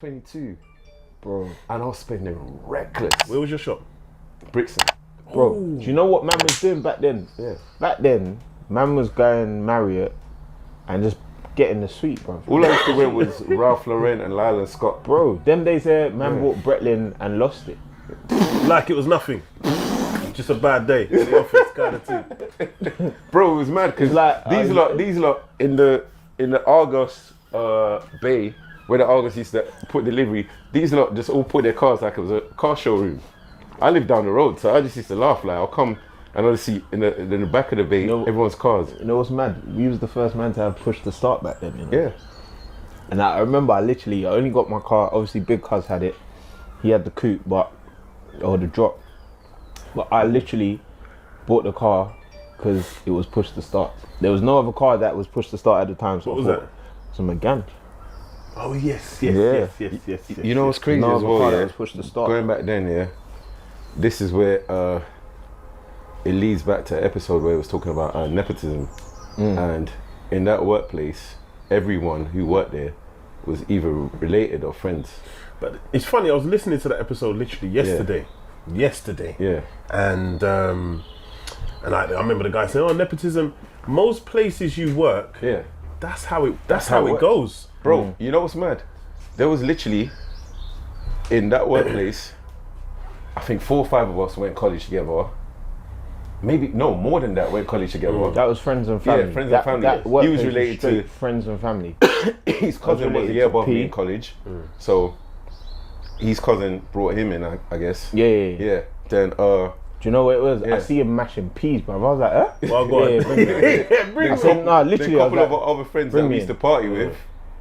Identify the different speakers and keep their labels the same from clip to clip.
Speaker 1: 22, bro, and I was spending reckless.
Speaker 2: Where was your shop?
Speaker 1: Brixton.
Speaker 3: Bro, do you know what man was doing back then?
Speaker 1: Yeah.
Speaker 3: Back then, man was going Marriott and just getting the suite, bro.
Speaker 1: All I used to wear was Ralph Lauren and Lyle Scott.
Speaker 3: Bro, them days there, man bought Bretlin and lost it.
Speaker 2: Like it was nothing. Just a bad day in the office kind of thing.
Speaker 1: Bro, it was mad because
Speaker 3: like,
Speaker 1: these lot in the Argos Bay, where the Argos used to put delivery, these lot just all put their cars like it was a car showroom. I live down the road, so I just used to laugh. Like, I'll come and I'll see in the back of the bay, everyone's cars.
Speaker 3: You know what's mad? We was the first man to have push to start back then, you know?
Speaker 1: Yeah.
Speaker 3: And I remember I only got my car, obviously Big Cuz had it. He had the coupe, or the drop. But I literally bought the car because it was push to start. There was no other car that was push to start at the time. So
Speaker 2: What was that?
Speaker 3: It's a Megane.
Speaker 2: Oh yes.
Speaker 3: Yeah.
Speaker 2: Yes.
Speaker 1: You know what's crazy
Speaker 3: No
Speaker 1: as
Speaker 3: other
Speaker 1: well,
Speaker 3: car
Speaker 1: yeah?
Speaker 3: that was push to start.
Speaker 1: Going back then, yeah, this is where it leads back to an episode where it was talking about nepotism. And in that workplace, everyone who worked there was either related or friends.
Speaker 2: But it's funny, I was listening to that episode literally yesterday.
Speaker 1: Yeah.
Speaker 2: And I remember the guy saying, "Oh, nepotism. Most places you work,
Speaker 1: Yeah.
Speaker 2: that's how it
Speaker 1: works.
Speaker 2: goes."
Speaker 1: Bro, you know what's mad? There was literally, in that workplace, I think 4 or 5 of us went college together. Maybe, no, more than that, went college together.
Speaker 3: That was friends and family.
Speaker 1: Yeah, friends and family.
Speaker 3: That
Speaker 1: He was
Speaker 3: workplace
Speaker 1: related
Speaker 3: straight
Speaker 1: to-
Speaker 3: friends and family.
Speaker 1: His cousin was a
Speaker 3: related
Speaker 1: year
Speaker 3: to
Speaker 1: above
Speaker 3: P.
Speaker 1: me in college. So, his cousin brought him in, I guess.
Speaker 3: Yeah.
Speaker 1: Yeah. Then,
Speaker 3: Do you know what it was?
Speaker 1: Yeah.
Speaker 3: I see him mashing peas, bro. I was like, huh?
Speaker 2: Well, go on.
Speaker 3: Yeah, bring me.
Speaker 2: Bring
Speaker 3: I
Speaker 2: me.
Speaker 3: said, nah, literally,
Speaker 1: a
Speaker 3: I was
Speaker 1: couple
Speaker 3: like,
Speaker 1: of other friends
Speaker 3: bring
Speaker 1: that we
Speaker 3: me
Speaker 1: used to
Speaker 3: in.
Speaker 1: party with,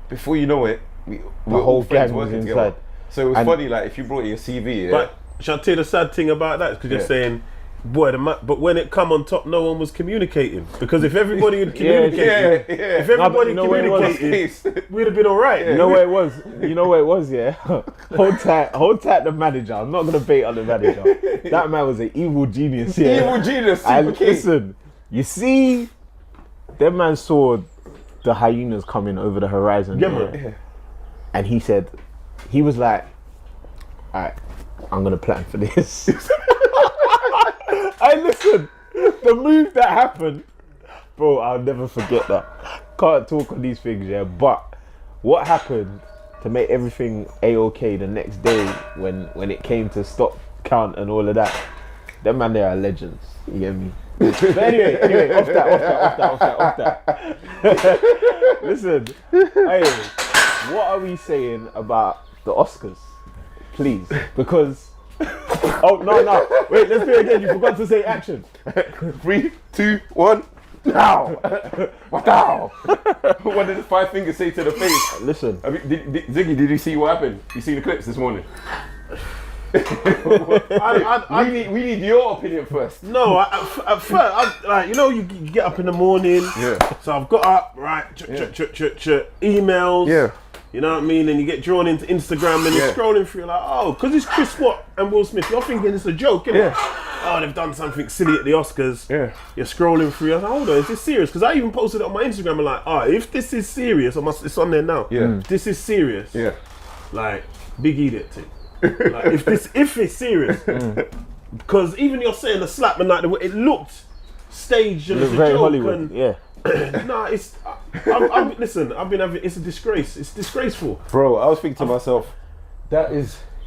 Speaker 1: before you know it, we're
Speaker 3: whole
Speaker 1: all friends
Speaker 3: gang was
Speaker 1: working
Speaker 3: inside.
Speaker 1: together. So it was
Speaker 3: And-
Speaker 1: funny, like, if you brought your CV, yeah,
Speaker 2: But shall I tell you the sad thing about that? Because you're
Speaker 1: Yeah.
Speaker 2: saying, boy, but when it come on top, no one was communicating. Because if everybody had communicated,
Speaker 1: yeah.
Speaker 2: if everybody
Speaker 3: you know what it was?
Speaker 2: communicated, we'd have been all right.
Speaker 3: You know where it was? You know where it was, yeah? Hold tight the manager. I'm not going to bait on the manager. That man was an evil genius, yeah?
Speaker 1: Evil genius,
Speaker 3: And
Speaker 1: super king.
Speaker 3: listen, you see, that man saw the hyenas coming over the horizon.
Speaker 2: Yeah, man.
Speaker 1: Yeah.
Speaker 3: And he was like, all right, I'm going to plan for this. Hey, listen, the move that happened, bro, I'll never forget that. Can't talk on these things, yeah, but what happened to make everything A-OK the next day when it came to stop count and all of that, them man, they are legends, you get me? But anyway, off that. Listen, hey, what are we saying about the Oscars? Please, because... Oh, no. Wait, let's do it again. You forgot to say action.
Speaker 1: 3, 2, 1. Now! Wow! What did the 5 fingers say to the face?
Speaker 3: Listen.
Speaker 1: I mean, Ziggy, did you see what happened? You see the clips this morning? We need your opinion first.
Speaker 2: No, at first, like, you know, you get up in the morning.
Speaker 1: Yeah.
Speaker 2: So I've got up, right, emails.
Speaker 1: Yeah.
Speaker 2: You know what I mean? And you get drawn into Instagram and you're scrolling through, like, oh, because it's Chris Watt and Will Smith. You're thinking it's a joke, innit?
Speaker 1: Yeah.
Speaker 2: Oh, they've done something silly at the Oscars.
Speaker 1: Yeah.
Speaker 2: You're scrolling through. I was like, hold on, is this serious? Because I even posted it on my Instagram and like, oh, if this is serious, it's on there now.
Speaker 1: Yeah.
Speaker 2: If this is serious,
Speaker 1: Yeah.
Speaker 2: like, big idiot thing. Like, if it's serious. Because even you're saying the slap and like, it looked staged and it's a
Speaker 3: Very
Speaker 2: joke.
Speaker 3: Hollywood,
Speaker 2: And,
Speaker 3: yeah.
Speaker 2: nah, listen, I've been having, it's a disgrace. It's disgraceful.
Speaker 1: Bro, I was thinking to myself,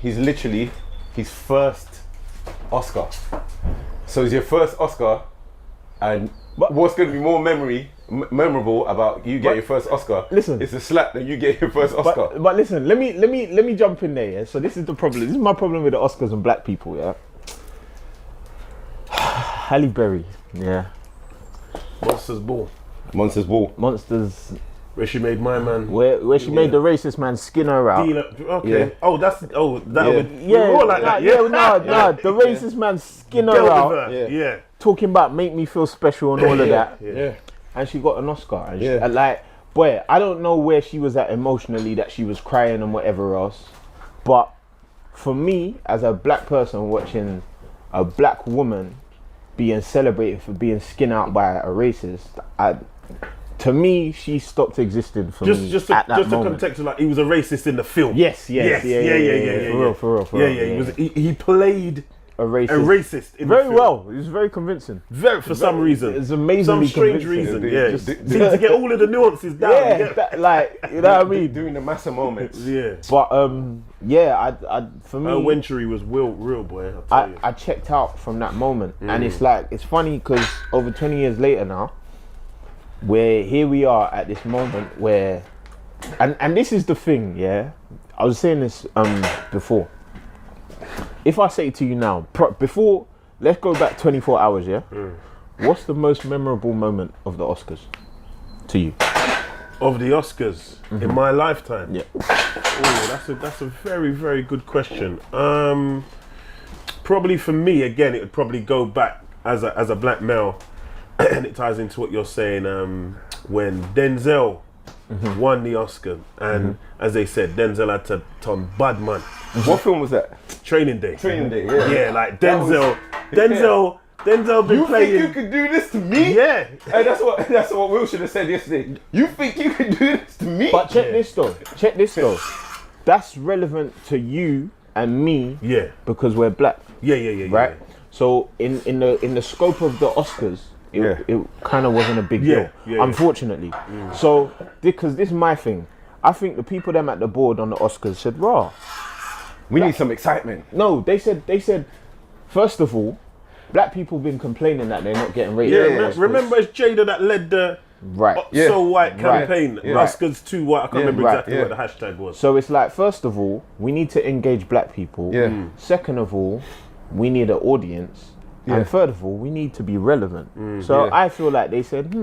Speaker 1: he's literally his first Oscar. So it's your first Oscar, and what's going to be more memorable about you getting your first Oscar?
Speaker 3: Listen,
Speaker 1: it's the slap that you get your first Oscar.
Speaker 3: But listen, let me jump in there. Yeah. So this is the problem. This is my problem with the Oscars and black people. Yeah. Halle Berry. Yeah.
Speaker 2: Monsters Ball.
Speaker 1: Monsters Ball.
Speaker 3: Monsters.
Speaker 2: Where she made my man.
Speaker 3: Where she made the racist man skin her out.
Speaker 2: Okay.
Speaker 3: Yeah.
Speaker 2: Oh, that would.
Speaker 3: Yeah,
Speaker 2: More like that.
Speaker 3: The racist man skin her
Speaker 2: Dealt with
Speaker 3: out.
Speaker 2: her. Yeah.
Speaker 3: Talking about make me feel special and all of that.
Speaker 1: Yeah.
Speaker 3: And she got an Oscar. And
Speaker 1: Yeah.
Speaker 3: like, boy, I don't know where she was at emotionally, that she was crying and whatever else. But for me, as a black person watching a black woman being celebrated for being skinned out by a racist, to me, she stopped existing for me
Speaker 2: Just
Speaker 3: at that
Speaker 2: to
Speaker 3: moment.
Speaker 2: contextualize, like he was a racist in the film.
Speaker 3: Yes,
Speaker 2: yeah.
Speaker 3: For real.
Speaker 2: He played
Speaker 3: a racist.
Speaker 2: a racist in
Speaker 3: Very
Speaker 2: the film.
Speaker 3: well. He was very convincing.
Speaker 2: For some reason.
Speaker 3: It's amazingly
Speaker 2: Some strange
Speaker 3: convincing.
Speaker 2: reason. Yeah.
Speaker 1: Just-
Speaker 2: Seemed to get all of the nuances down.
Speaker 3: Yeah,
Speaker 2: Yeah.
Speaker 3: you know what I mean.
Speaker 1: Doing the massive moments.
Speaker 2: Yeah.
Speaker 3: But yeah, I for me,
Speaker 2: Wentry was real boy. I'll tell you.
Speaker 3: I checked out from that moment, and it's like it's funny because over 20 years later now, here we are at this moment where, and this is the thing, yeah. I was saying this before. If I say to you now, before, let's go back 24 hours, yeah. What's the most memorable moment of the Oscars to you?
Speaker 2: Of the Oscars in my lifetime.
Speaker 3: Yeah.
Speaker 2: Oh, that's a very, very good question. Probably for me, again, it would probably go back as a black male, and it ties into what you're saying. When Denzel won the Oscar, and as they said, Denzel had to turn bad man.
Speaker 1: What film was that?
Speaker 2: Training Day.
Speaker 1: Training Day, yeah.
Speaker 2: Yeah, like Denzel been
Speaker 1: You
Speaker 2: playing.
Speaker 1: think you could do this to me?
Speaker 2: Yeah.
Speaker 1: Hey, that's what Will should have said yesterday. You think you could do this to me?
Speaker 3: But check this though. That's relevant to you and me
Speaker 2: Yeah.
Speaker 3: because we're black,
Speaker 2: Yeah.
Speaker 3: right? So in the scope of the Oscars, it kind of wasn't a big deal, unfortunately. So because this is my thing, I think the people them at the board on the Oscars said, "Raw,
Speaker 1: we need some excitement.
Speaker 3: no." They said, first of all, black people been complaining that they're not getting rated.
Speaker 2: Yeah,
Speaker 3: at the Oscars.
Speaker 2: remember it's Jada that led the
Speaker 3: Right.
Speaker 2: So White campaign,
Speaker 1: Yeah.
Speaker 2: Oscars Too White. I can't remember
Speaker 3: Right.
Speaker 2: exactly what the hashtag was.
Speaker 3: So it's like, first of all, we need to engage black people.
Speaker 1: Yeah.
Speaker 3: Second of all, we need an audience. And third of all, we need to be relevant. So I feel like they said,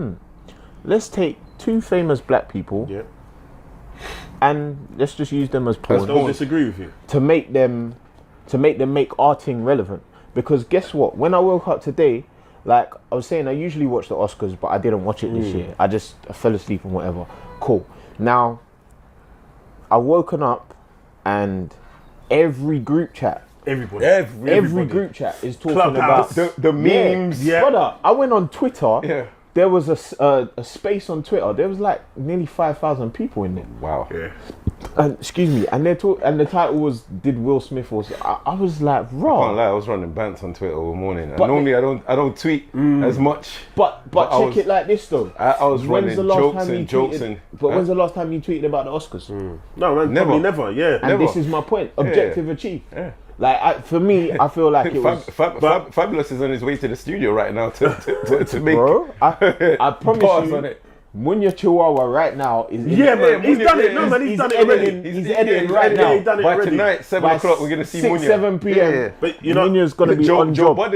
Speaker 3: let's take two famous black people
Speaker 2: Yeah,
Speaker 3: and let's just use them as pawns
Speaker 2: don't disagree with you.
Speaker 3: to make them make our thing relevant. Because guess what? When I woke up today, like I was saying, I usually watch the Oscars, but I didn't watch it this year. I fell asleep and whatever. Cool. Now, I woken up and every group chat,
Speaker 2: Everybody.
Speaker 3: every group chat is talking
Speaker 2: Clubhouse.
Speaker 3: about
Speaker 1: The memes.
Speaker 2: Yeah.
Speaker 3: Brother, I went on Twitter.
Speaker 1: Yeah.
Speaker 3: There was a space on Twitter. There was like nearly 5,000 people in there.
Speaker 1: Wow.
Speaker 2: Yeah.
Speaker 3: And excuse me, and the title was "Did Will Smith was?" I was like,
Speaker 1: I can't
Speaker 3: raw.
Speaker 1: lie, I was running bants on Twitter all morning. And
Speaker 3: But-
Speaker 1: normally I don't tweet as much.
Speaker 3: But
Speaker 1: But I
Speaker 3: check
Speaker 1: was-
Speaker 3: it like this though.
Speaker 1: I was running jokes
Speaker 3: you
Speaker 1: and jokes
Speaker 3: tweeted-
Speaker 1: and.
Speaker 3: But when's the last time you tweeted about the Oscars?
Speaker 2: No, man,
Speaker 1: Never.
Speaker 2: probably never. Yeah.
Speaker 3: And
Speaker 1: Never.
Speaker 3: this is my point. Objective achieved.
Speaker 1: Yeah.
Speaker 3: Like for me, I feel like it was.
Speaker 1: Fabulous is on his way to the studio right now to make
Speaker 3: Bro, I promise
Speaker 1: bars
Speaker 3: you,
Speaker 1: on it.
Speaker 3: Munya Chihuahua right now is.
Speaker 2: Yeah, man. He's
Speaker 1: Munya,
Speaker 2: done it.
Speaker 1: yeah,
Speaker 2: No, man. He's
Speaker 3: he's
Speaker 2: done it
Speaker 3: editing.
Speaker 2: already.
Speaker 3: He's editing right
Speaker 2: Yeah,
Speaker 3: now.
Speaker 2: he's done it
Speaker 1: By
Speaker 2: already.
Speaker 1: tonight, 7
Speaker 3: By
Speaker 1: o'clock, we're gonna see
Speaker 3: 6,
Speaker 1: Munya.
Speaker 3: 7 p.m.
Speaker 1: Yeah.
Speaker 2: But you know,
Speaker 3: Munya's gonna be
Speaker 1: Joe
Speaker 3: on job.
Speaker 1: Budden's